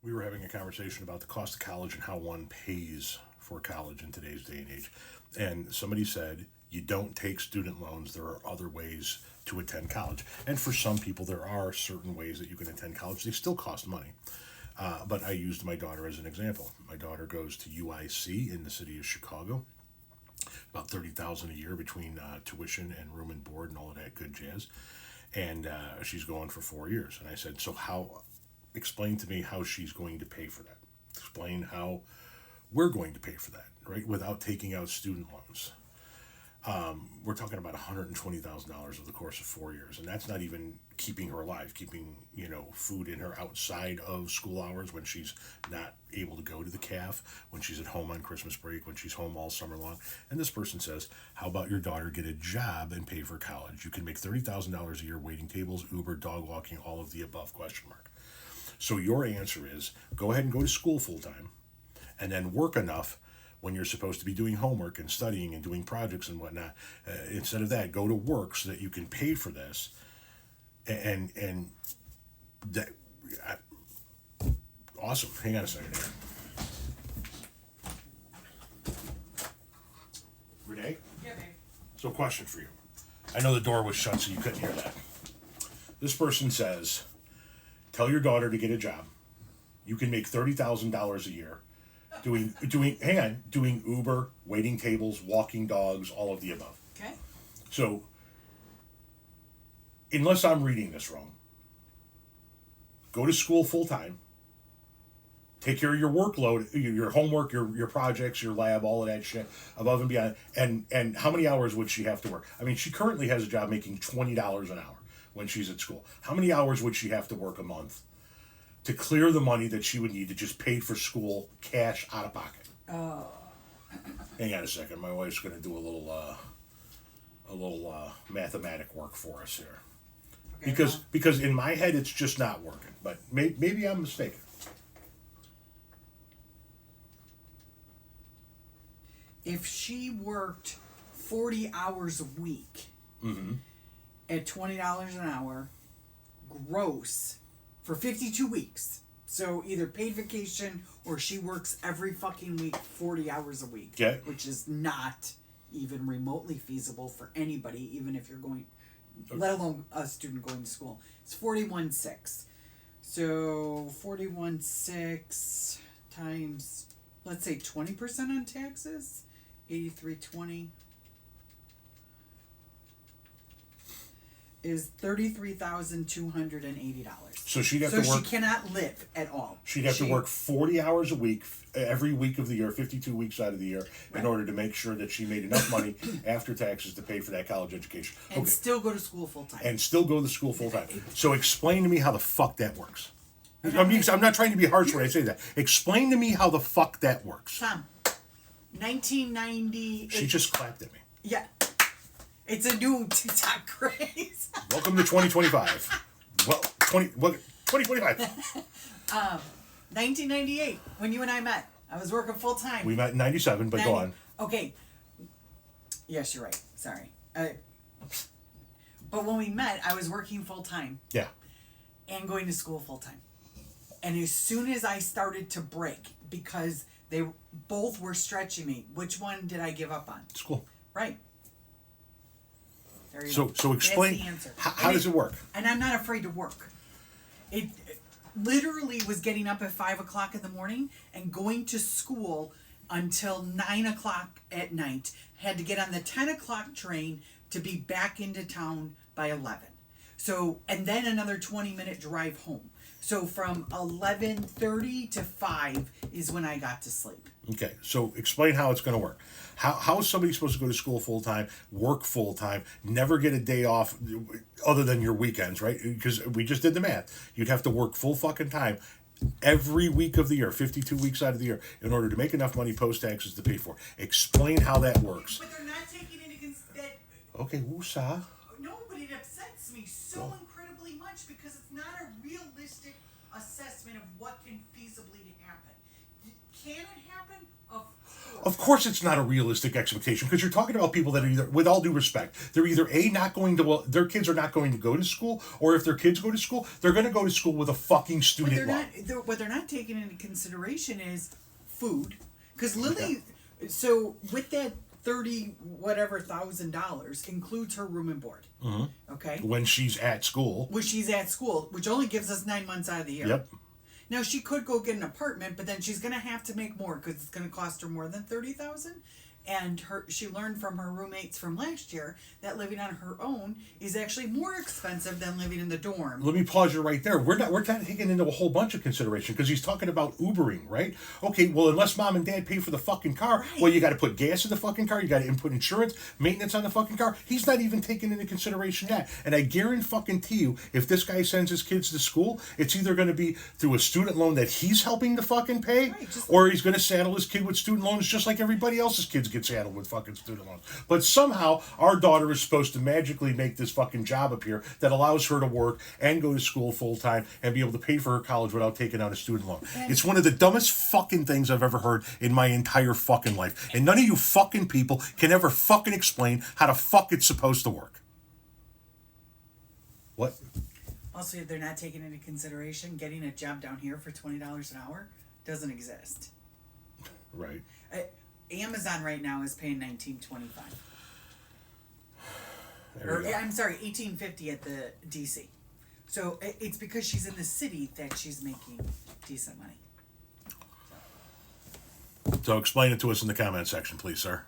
we were having a conversation about the cost of college and how one pays for college in today's day and age. And somebody said, you don't take student loans. There are other ways to attend college. And for some people, there are certain ways that you can attend college. They still cost money. But I used my daughter as an example. My daughter goes to UIC in the city of Chicago, about $30,000 a year between tuition and room and board and all of that good jazz. And she's going for 4 years. And I said, so explain to me how she's going to pay for that. Explain how we're going to pay for that, right? Without taking out student loans. We're talking about $120,000 over the course of 4 years, and that's not even keeping her alive, keeping food in her outside of school hours when she's not able to go to the calf, when she's at home on Christmas break, when she's home all summer long. And this person says, "How about your daughter get a job and pay for college? You can make $30,000 a year waiting tables, Uber, dog walking, all of the above?" Question mark. So your answer is go ahead and go to school full time, and then work enough when you're supposed to be doing homework and studying and doing projects and whatnot. Instead of that, go to work so that you can pay for this. And that, awesome. Hang on a second here. Renee? Yeah, babe. So question for you. I know the door was shut, so you couldn't hear that. This person says, tell your daughter to get a job. You can make $30,000 a year doing Uber, waiting tables, walking dogs, all of the above. Okay. So, unless I'm reading this wrong, go to school full time, take care of your workload, your homework, your projects, your lab, all of that shit, above and beyond. And how many hours would she have to work? I mean, she currently has a job making $20 an hour when she's at school. How many hours would she have to work a month to clear the money that she would need to just pay for school, cash out of pocket? Oh. Hang on a second. My wife's going to do a little mathematic work for us here. Okay, Because in my head it's just not working. But maybe I'm mistaken. If she worked 40 hours a week at $20 an hour, gross, for 52 weeks. So either paid vacation or she works every fucking week 40 hours a week. Okay. Which is not even remotely feasible for anybody, even if you're going, let alone a student going to school. It's 41.6. So 41.6 times, let's say 20% on taxes, 83.20 is $33,280. So she'd have So to work. she cannot live at all. She'd have to work 40 hours a week, every week of the year, 52 weeks out of the year, Right. in order to make sure that she made enough money after taxes to pay for that college education. And still go to school full time. And still go to school full time. So explain to me how the fuck that works. I'm not trying to be harsh when I say that. Explain to me how the fuck that works. Tom, 1990. She just clapped at me. Yeah. It's a new TikTok craze. Welcome to 2025. Well, 2025. 1998, when you and I met. I was working full time. We met in 97, but go on. Okay. Yes, you're right. Sorry. But when we met, I was working full time Yeah. and going to school full time. And as soon as I started to break, because they both were stretching me, which one did I give up on? School. Right. There you So go. explain, That's the answer. how does it work? And I'm not afraid to work. It literally was getting up at 5 o'clock in the morning and going to school until 9 o'clock at night. Had to get on the 10 o'clock train to be back into town by 11. So, and then another 20-minute drive home. So from 11:30 to 5 is when I got to sleep. Okay, so explain how it's going to work. How is somebody supposed to go to school full time, work full time, never get a day off other than your weekends, right? Because we just did the math. You'd have to work full fucking time every week of the year, 52 weeks out of the year, in order to make enough money post taxes to pay for it. Explain how that works. But they're not taking into consideration. Okay, woosah. No, but it upsets me so incredibly much because it's not a realistic assessment of what can feasibly happen. Can it happen? Of course. Of course, it's not a realistic expectation because you're talking about people that are either, with all due respect, they're either not going to, well, their kids are not going to go to school, or if their kids go to school, they're going to go to school with a fucking student loan. What they're not taking into consideration is food, because Lily. So with that $30,000 includes her room and board. Mm-hmm. Okay. When she's at school. Which only gives us 9 months out of the year. Yep. Now she could go get an apartment, but then she's gonna have to make more because it's gonna cost her more than $30,000. And she learned from her roommates from last year that living on her own is actually more expensive than living in the dorm. Let me pause you right there. We're not taking into a whole bunch of consideration because he's talking about Ubering, right? Okay, well, unless mom and dad pay for the fucking car, right. Well, you got to put gas in the fucking car, you got to input insurance, maintenance on the fucking car. He's not even taking into consideration that. And I guarantee you, if this guy sends his kids to school, it's either going to be through a student loan that he's helping to fucking pay, right, or he's going to saddle his kid with student loans just like everybody else's kids get saddled with fucking student loans. But somehow our daughter is supposed to magically make this fucking job appear that allows her to work and go to school full time and be able to pay for her college without taking out a student loan. It's one of the dumbest fucking things I've ever heard in my entire fucking life. And none of you fucking people can ever fucking explain how the fuck it's supposed to work. What? Also, they're not taking into consideration getting a job down here for $20 an hour doesn't exist. Right. Amazon right now is paying $19.25. I'm sorry, $18.50 at the DC. So it's because she's in the city that she's making decent money. So explain it to us in the comment section, please, sir.